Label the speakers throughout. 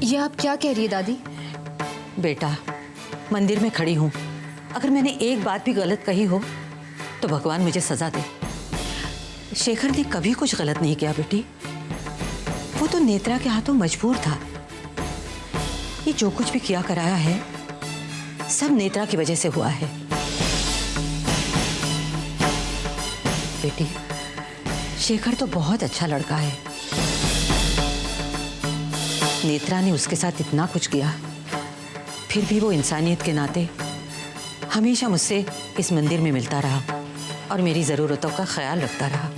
Speaker 1: ये आप क्या कह रही है दादी?
Speaker 2: बेटा, मंदिर में खड़ी हूँ, अगर मैंने एक बात भी गलत कही हो तो भगवान मुझे सजा दे। शेखर ने कभी कुछ गलत नहीं किया बेटी, वो तो नेत्रा के हाथों मजबूर था। ये जो कुछ भी किया कराया है सब नेत्रा की वजह से हुआ है। बेटी, शेखर तो बहुत अच्छा लड़का है। नेत्रा ने उसके साथ इतना कुछ किया, फिर भी वो इंसानियत के नाते हमेशा मुझसे इस मंदिर में मिलता रहा और मेरी ज़रूरतों का ख्याल रखता रहा।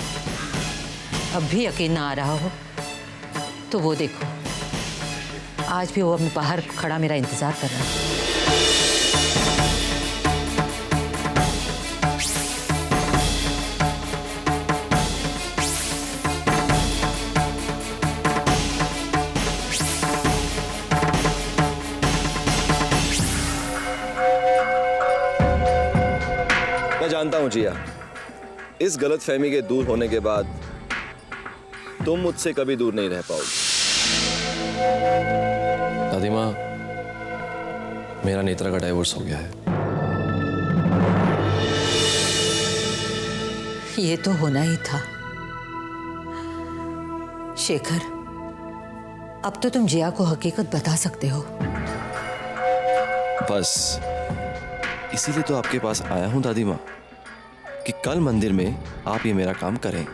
Speaker 2: अब भी यकीन ना आ रहा हो तो वो देखो, आज भी वो अपने बाहर खड़ा मेरा इंतज़ार कर रहा है।
Speaker 3: मैं जानता हूं जिया, इस गलतफहमी के दूर होने के बाद तुम मुझसे कभी दूर नहीं रह पाओगी।
Speaker 4: दादी माँ, मेरा नेत्रा का डाइवोर्स हो गया है।
Speaker 2: ये तो होना ही था। शेखर, अब तो तुम जिया को हकीकत बता सकते हो।
Speaker 3: बस इसीलिए तो आपके पास आया हूं दादी माँ कि कल मंदिर में आप ये मेरा काम करें।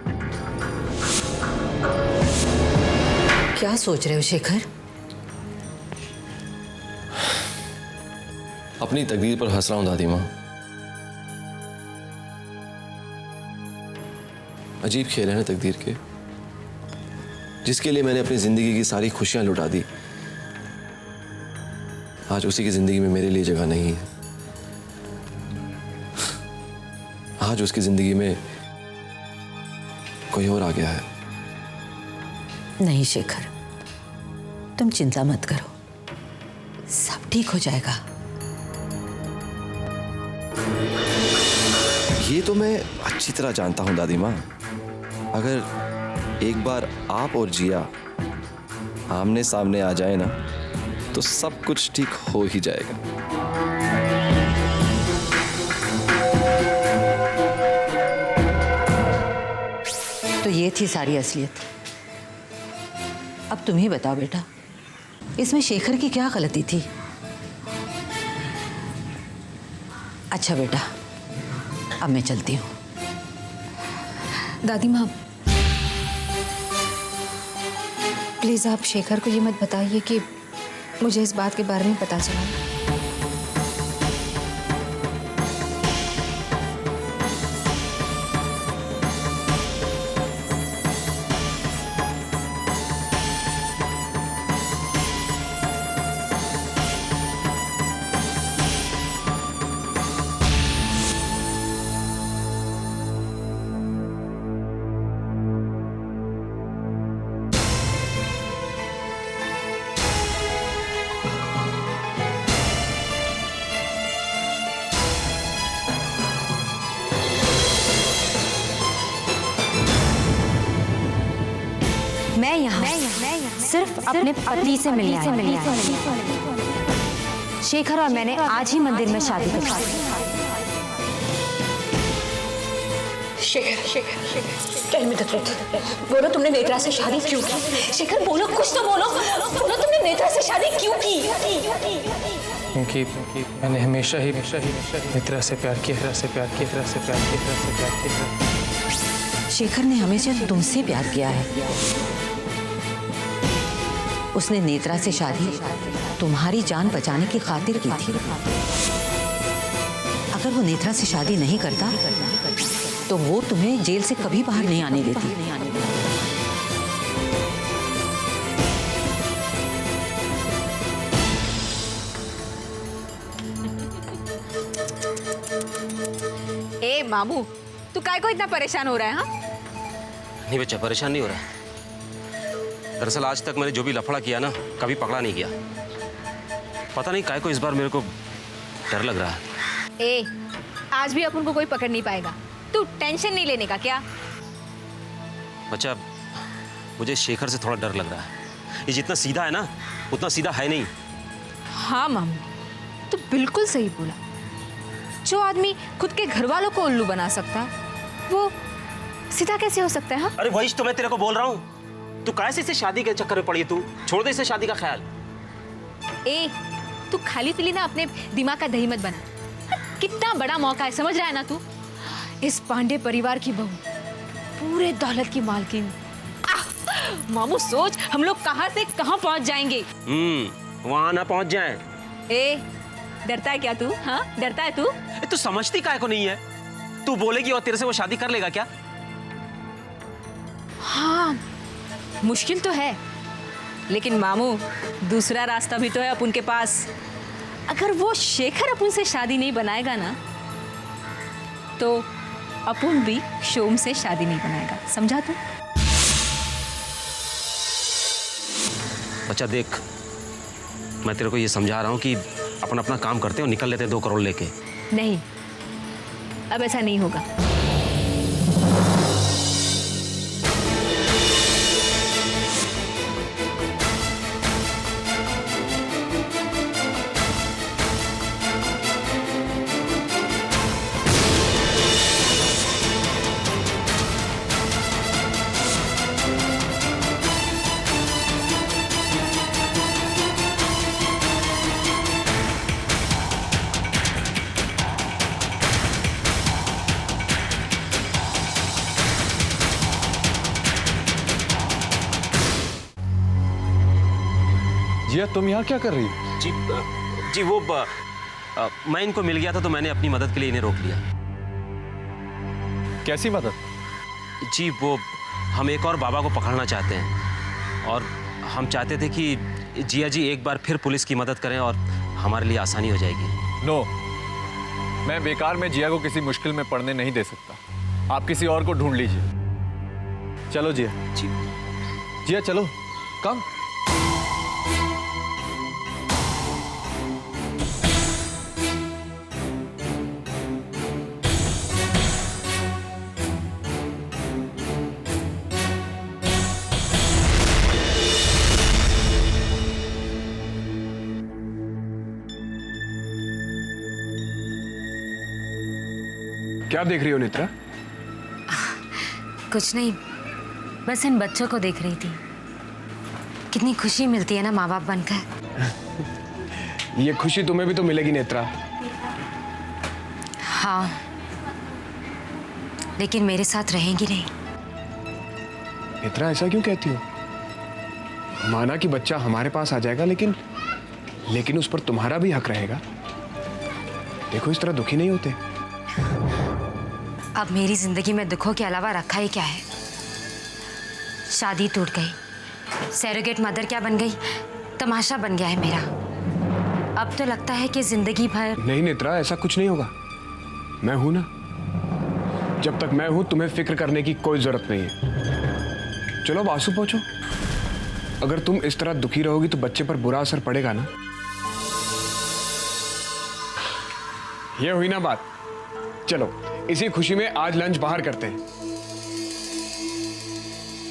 Speaker 2: क्या सोच रहे हो शेखर?
Speaker 4: अपनी तकदीर पर हंस रहा हूं दादी माँ। अजीब खेल है ना तकदीर के, जिसके लिए मैंने अपनी जिंदगी की सारी खुशियां लुटा दी, आज उसी की जिंदगी में मेरे लिए जगह नहीं है। आज उसकी जिंदगी में कोई और आ गया है।
Speaker 2: नहीं शेखर, तुम चिंता मत करो, सब ठीक हो जाएगा।
Speaker 3: ये तो मैं अच्छी तरह जानता हूं दादी माँ। अगर एक बार आप और जिया आमने सामने आ जाए ना तो सब कुछ ठीक हो ही जाएगा।
Speaker 2: तो ये थी सारी असलियत। अब तुम ही बताओ बेटा, इसमें शेखर की क्या गलती थी? अच्छा बेटा, अब मैं चलती हूँ।
Speaker 1: दादी माँ, प्लीज आप शेखर को ये मत बताइए कि मुझे इस बात के बारे में पता चला।
Speaker 5: मैं यहाँ सिर्फ अपने पति से मिलने आई हूँ। शेखर और मैंने आज ही मंदिर में शादी की।
Speaker 6: Shekhar, tell me the truth. बोलो, तुमने नेत्रा से शादी क्यों की? शेखर बोलो, कुछ तो बोलो। बोलो, तुमने नेत्रा से शादी क्यों की?
Speaker 7: क्योंकि मैंने हमेशा ही नेत्रा से प्यार किया।
Speaker 2: शेखर ने हमेशा तुमसे प्यार किया है। उसने नेत्रा से शादी तुम्हारी जान बचाने की खातिर की थी। अगर वो नेत्रा से शादी नहीं करता तो वो तुम्हें जेल से कभी बाहर नहीं आने देती।
Speaker 8: ए मामू, तू काय को इतना परेशान हो रहा है? हाँ,
Speaker 9: नहीं बच्चा, परेशान नहीं हो रहा। दरअसल आज तक मैंने जो भी लफड़ा किया ना, कभी पकड़ा नहीं गया। पता नहीं काय को इस बार मेरे को डर लग रहा है।
Speaker 8: ए, आज भी अपन को कोई पकड़ नहीं पाएगा। तू टेंशन नहीं लेने का क्या?
Speaker 9: बच्चा, मुझे शेखर से थोड़ा डर लग रहा है। ये जितना सीधा है ना, उतना सीधा है नहीं।
Speaker 1: हाँ मामू, तो बिल्कुल सही बोला। जो आदमी खुद के घर वालों को उल्लू बना सकता वो सीधा कैसे हो सकता है? हाँ,
Speaker 9: अरे वही तो मैं तेरे को बोल रहा हूँ। तू कैसे इसे शादी के चक्कर में पड़ी है? तू छोड़ दे इसे शादी का ख्याल।
Speaker 1: ए तू खाली पीली ना अपने दिमाग का दही मत बना। कितना बड़ा मौका है, समझ रहा है ना तू? इस पांडे परिवार की बहू, पूरे दौलत की मालकिन। मामू सोच हम लोग कहां से कहां पहुंच जाएंगे।
Speaker 9: वहां ना पहुंच जाए।
Speaker 1: ए डरता है क्या तू? हाँ डरता है तू?
Speaker 9: तू समझती काहे को नहीं है? तू बोलेगी और तेरे से वो शादी कर लेगा क्या?
Speaker 1: हाँ मुश्किल तो है, लेकिन मामू दूसरा रास्ता भी तो है अपन के पास। अगर वो शेखर अपन से शादी नहीं बनाएगा ना, तो अपन भी शोम से शादी नहीं बनाएगा, समझा तू?
Speaker 9: बच्चा देख, मैं तेरे को ये समझा रहा हूँ कि अपन अपना काम करते और निकल लेते 2 करोड़ लेके।
Speaker 1: नहीं, अब ऐसा नहीं होगा।
Speaker 10: जिया, तुम यहाँ क्या कर रही हो?
Speaker 9: जी वो मैं इनको मिल गया था तो मैंने अपनी मदद के लिए इन्हें रोक लिया।
Speaker 10: कैसी मदद?
Speaker 9: जी वो हम एक और बाबा को पकड़ना चाहते हैं और हम चाहते थे कि जिया जी एक बार फिर पुलिस की मदद करें और हमारे लिए आसानी हो जाएगी।
Speaker 10: नो, मैं बेकार में जिया को किसी मुश्किल में पड़ने नहीं दे सकता। आप किसी और को ढूंढ लीजिए। चलो जिया।
Speaker 9: जी
Speaker 10: जिया चलो, कम। क्या देख रही हो नेत्रा?
Speaker 5: कुछ नहीं, बस इन बच्चों को देख रही थी। कितनी खुशी मिलती है ना माँ बाप बनकर।
Speaker 10: ये खुशी तुम्हें भी तो मिलेगी नेत्रा।
Speaker 5: हाँ, लेकिन मेरे साथ रहेंगी नहीं।
Speaker 10: नेत्रा ऐसा क्यों कहती हो? माना कि बच्चा हमारे पास आ जाएगा, लेकिन उस पर तुम्हारा भी हक रहेगा। देखो, इस तरह दुखी नहीं होते।
Speaker 5: अब मेरी जिंदगी में दुखों के अलावा रखा ही क्या है? शादी टूट गई, सैरोगेट मदर क्या बन गई, तमाशा बन गया है मेरा। अब तो लगता है कि जिंदगी भर।
Speaker 10: नहीं नेत्रा, ऐसा कुछ नहीं होगा। मैं हूं ना। जब तक मैं हूं तुम्हें फिक्र करने की कोई जरूरत नहीं है। चलो अब आंसू पोंछो। अगर तुम इस तरह दुखी रहोगी तो बच्चे पर बुरा असर पड़ेगा ना। ये हुई ना बात। चलो इसी खुशी में आज लंच बाहर करते हैं।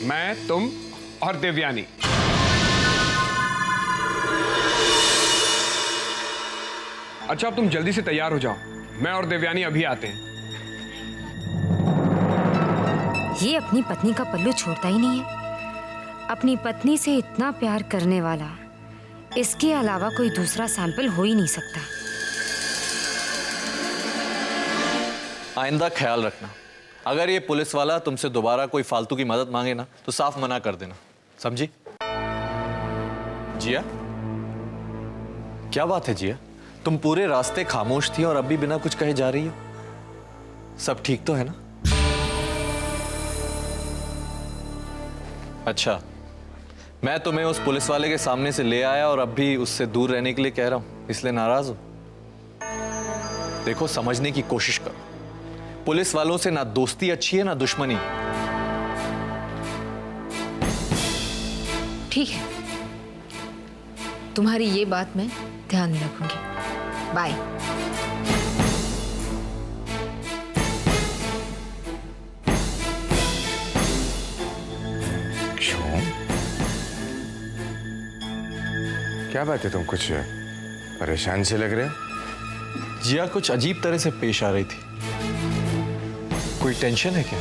Speaker 10: मैं, तुम और देवयानी। अच्छा, अब तुम जल्दी से तैयार हो जाओ। मैं और देवयानी अभी आते हैं।
Speaker 5: ये अपनी पत्नी का पल्लू छोड़ता ही नहीं है। अपनी पत्नी से इतना प्यार करने वाला इसके अलावा कोई दूसरा सैंपल हो ही नहीं सकता।
Speaker 11: आइंदा ख्याल रखना, अगर ये पुलिस वाला तुमसे दोबारा कोई फालतू की मदद मांगे ना तो साफ मना कर देना, समझी? जिया, क्या बात है जिया? तुम पूरे रास्ते खामोश थी और अब भी बिना कुछ कहे जा रही हो। सब ठीक तो है ना? अच्छा, मैं तुम्हें उस पुलिस वाले के सामने से ले आया और अब भी उससे दूर रहने के लिए कह रहा हूं, इसलिए नाराज हो? देखो, समझने की कोशिश करो। पुलिस वालों से ना दोस्ती अच्छी है ना दुश्मनी।
Speaker 1: ठीक है, तुम्हारी ये बात मैं ध्यान में रखूंगी। बाय।
Speaker 12: क्या बात है, तुम कुछ परेशान से लग रहे हो?
Speaker 11: जिया कुछ अजीब तरह से पेश आ रही थी। कोई टेंशन है क्या?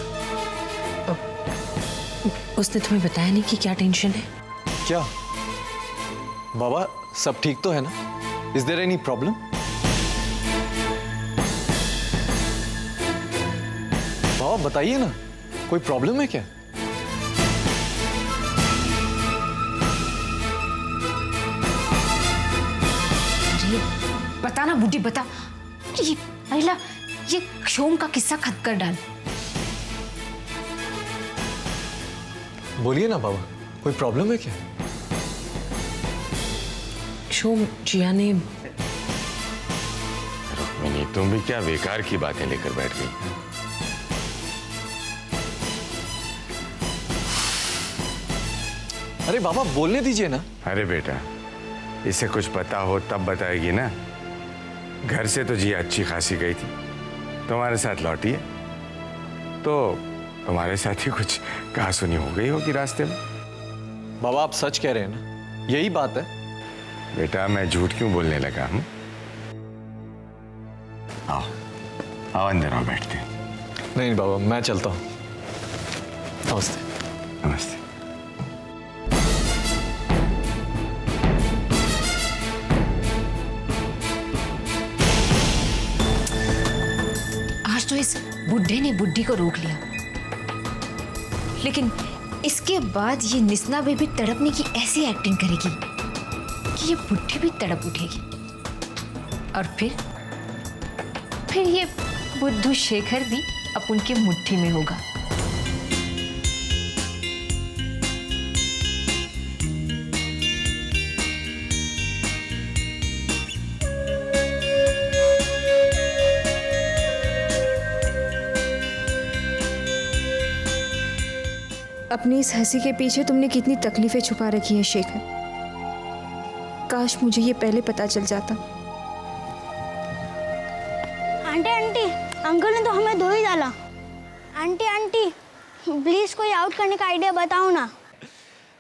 Speaker 2: उसने तुम्हें बताया नहीं कि क्या टेंशन है?
Speaker 11: क्या बाबा, सब ठीक तो है ना? Is there any problem? बाबा बताइए ना, कोई प्रॉब्लम है क्या?
Speaker 1: अरे बता ना बूढ़ी, बता। ये अहिला, ये क्षोम का किस्सा खत्म कर डाल।
Speaker 11: बोलिए ना बाबा, कोई प्रॉब्लम है क्या?
Speaker 2: शोम, जिया ने।
Speaker 12: रुक्मिनी, तुम भी क्या बेकार की बातें लेकर बैठ गई।
Speaker 11: अरे बाबा बोलने दीजिए ना।
Speaker 12: अरे बेटा, इसे कुछ पता हो तब बताएगी ना। घर से तो जी अच्छी खासी गई थी, तुम्हारे साथ लौटी है तो तुम्हारे साथ ही कुछ कहासुनी हो गई होगी रास्ते में।
Speaker 11: बाबा आप सच कह रहे हैं ना? यही बात है?
Speaker 12: बेटा मैं झूठ क्यों बोलने लगा हूं? आओ आओ अंदर आओ, बैठते हैं।
Speaker 11: नहीं बाबा, मैं चलता हूँ। नमस्ते।
Speaker 12: नमस्ते।
Speaker 1: आज तो इस बुड्ढे ने बुड्ढी को रोक लिया, लेकिन इसके बाद ये निस्ना बेबी तड़पने की ऐसी एक्टिंग करेगी कि ये बुड्ढी भी तड़प उठेगी। और फिर ये बुद्धू शेखर भी अपन की मुट्ठी में होगा।
Speaker 6: अपनी इस हंसी के पीछे तुमने कितनी तकलीफें छुपा रखी हैं शेखर। काश मुझे ये पहले पता चल जाता।
Speaker 13: आंटी आंटी, अंकल ने तो हमें धो ही डाला। आंटी आंटी, प्लीज कोई आउट करने का आइडिया बताओ ना।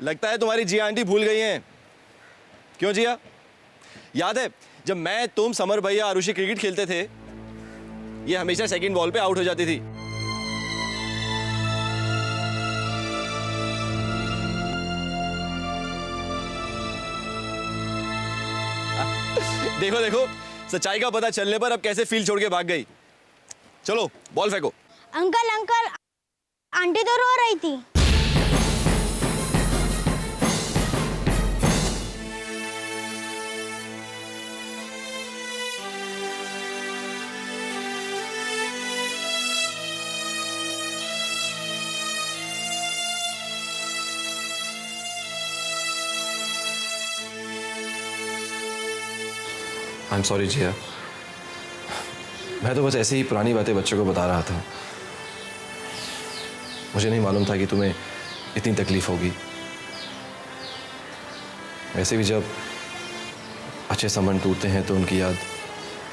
Speaker 3: लगता है तुम्हारी जिया आंटी भूल गई हैं। क्यों जिया? याद है जब मैं, तुम, समर भैया, आरुषि क्रिकेट खेलते थे, ये हमेशा सेकंड बॉल पे आउट हो जाती थी। देखो देखो, सच्चाई का पता चलने पर अब कैसे फील्ड छोड़ के भाग गई। चलो बॉल फेंको।
Speaker 13: अंकल अंकल, आंटी तो रो रही थी।
Speaker 3: आई एम सॉरी जिया, मैं तो बस ऐसे ही पुरानी बातें बच्चों को बता रहा था। मुझे नहीं मालूम था कि तुम्हें इतनी तकलीफ होगी। वैसे भी जब अच्छे संबंध टूटते हैं तो उनकी याद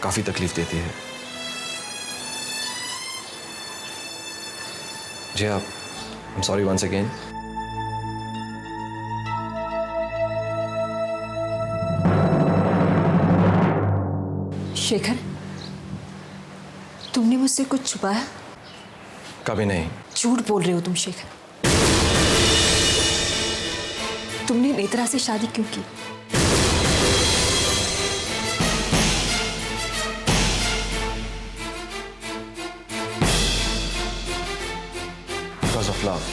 Speaker 3: काफ़ी तकलीफ देती है। Jiya, I am sorry once again.
Speaker 6: Shekhar, तुमने मुझसे कुछ छुपाया?
Speaker 3: कभी नहीं।
Speaker 6: झूठ बोल रहे हो तुम शेखर। तुमने नेत्रा से शादी क्यों की?
Speaker 3: Because of love.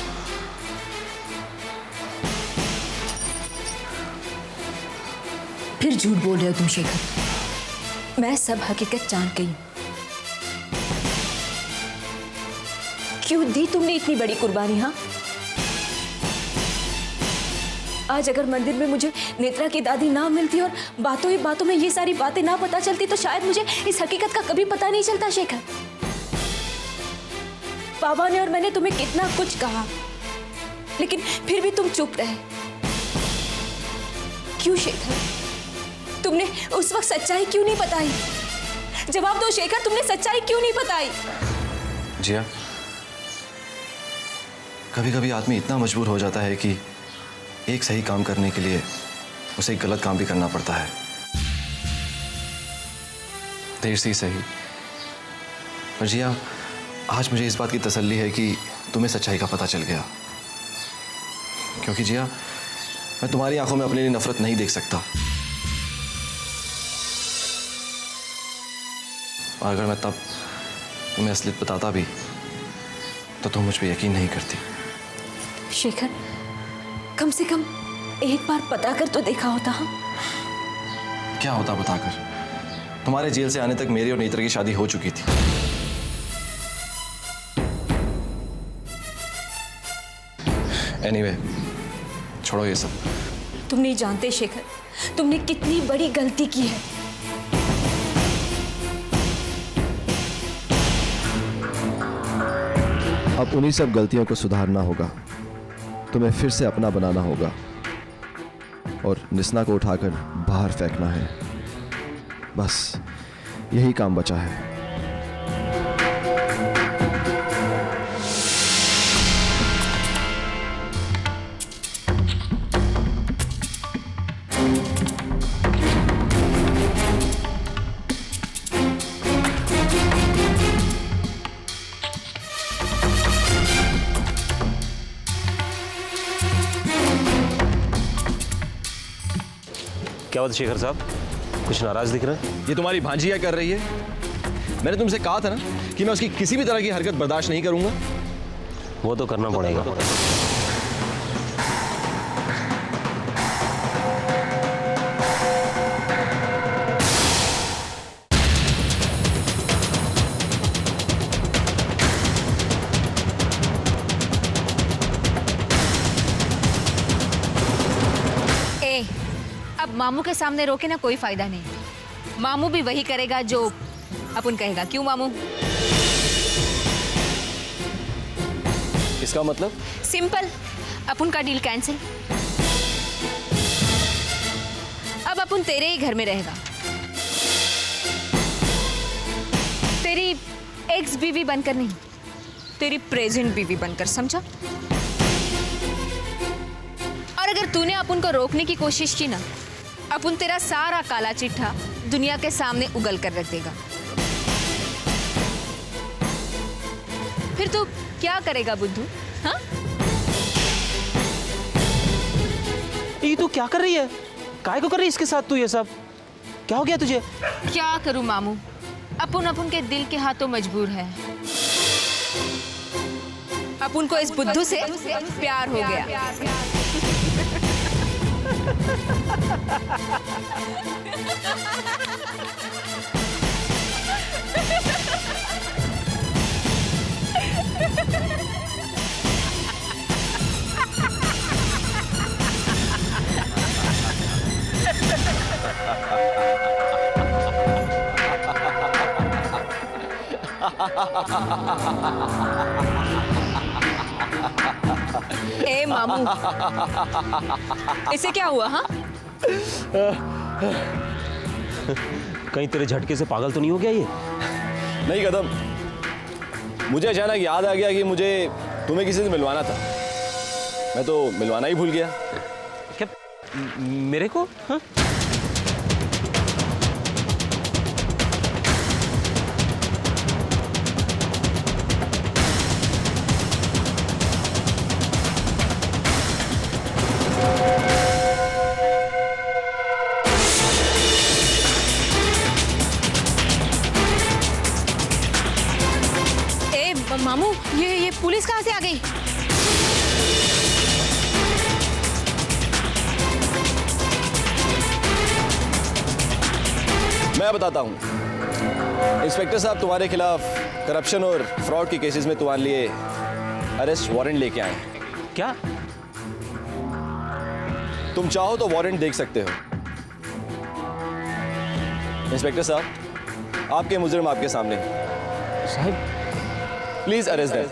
Speaker 6: फिर झूठ बोल रहे हो तुम शेखर। मैं सब हकीकत जान गई। क्यों दी तुमने इतनी बड़ी कुर्बानी? हाँ, आज अगर मंदिर में मुझे नेत्रा की दादी ना मिलती और बातों ही बातों में ये सारी बातें ना पता चलती तो शायद मुझे इस हकीकत का कभी पता नहीं चलता शेखर। बाबा ने और मैंने तुम्हें कितना कुछ कहा, लेकिन फिर भी तुम चुप रहे। क्यों शेखर? तुमने उस वक्त सच्चाई क्यों नहीं बताई? जवाब दो शेखर, तुमने सच्चाई क्यों नहीं बताई?
Speaker 3: जिया, कभी कभी आदमी इतना मजबूर हो जाता है कि एक सही काम करने के लिए उसे एक गलत काम भी करना पड़ता है। देर से ही सही, पर जिया आज मुझे इस बात की तसल्ली है कि तुम्हें सच्चाई का पता चल गया। क्योंकि जिया मैं तुम्हारी आंखों में अपने लिए नफरत नहीं देख सकता, और अगर मैं तब तुम्हें असलियत बताता भी तो तुम मुझ पे यकीन नहीं करती।
Speaker 6: शेखर, कम से कम एक बार पता कर तो देखा होता। हाँ,
Speaker 3: क्या होता बताकर? तुम्हारे जेल से आने तक मेरी और नेत्र की शादी हो चुकी थी। एनीवे, छोड़ो ये सब।
Speaker 6: तुम नहीं जानते शेखर, तुमने कितनी बड़ी गलती की है।
Speaker 3: अब उन्हीं सब गलतियों को सुधारना होगा, तुम्हें फिर से अपना बनाना होगा और निस्ना को उठाकर बाहर फेंकना है। बस यही काम बचा है।
Speaker 9: क्या बात शेखर साहब, कुछ नाराज दिख रहा है?
Speaker 3: ये तुम्हारी भांजिया कर रही है। मैंने तुमसे कहा था ना कि मैं उसकी किसी भी तरह की हरकत बर्दाश्त नहीं करूंगा।
Speaker 9: वो तो करना पड़ेगा।
Speaker 1: अब मामू के सामने रोके ना कोई फायदा नहीं। मामू भी वही करेगा जो अपन कहेगा। क्यों मामू?
Speaker 3: इसका मतलब?
Speaker 1: सिंपल, अपन का डील कैंसिल। अब अपन तेरे ही घर में रहेगा, तेरी एक्स बीवी बनकर नहीं, तेरी प्रेजेंट बीवी बनकर, समझा? और अगर तूने अपन को रोकने की कोशिश की ना, अपन तेरा सारा काला चिट्ठा दुनिया के सामने उगल कर रख देगा। फिर तू क्या करेगा बुद्धू? हाँ?
Speaker 9: ये तू क्या कर रही है? काय को कर रही है इसके साथ तू ये सब? क्या हो गया तुझे?
Speaker 1: क्या करूं मामू, अपन के दिल के हाथों मजबूर है। अपन को इस बुद्धू से प्यार हो गया। ए मामू, इसे क्या हुआ? हाँ,
Speaker 9: कहीं तेरे झटके से पागल तो नहीं हो गया ये?
Speaker 3: नहीं कदम, मुझे अचानक याद आ गया कि मुझे तुम्हें किसी से मिलवाना था। मैं तो मिलवाना ही भूल गया।
Speaker 9: क्या मेरे को? हाँ?
Speaker 1: मामू, ये पुलिस कहाँ से आ गई?
Speaker 3: मैं बताता हूं। इंस्पेक्टर साहब तुम्हारे खिलाफ करप्शन और फ्रॉड के केसेस में तुम्हारे लिए अरेस्ट वारंट लेके आए।
Speaker 9: क्या?
Speaker 3: तुम चाहो तो वारंट देख सकते हो। इंस्पेक्टर साहब, आपके मुजरिम आपके सामने।
Speaker 9: साहब
Speaker 3: प्लीज अरेस्ट देम।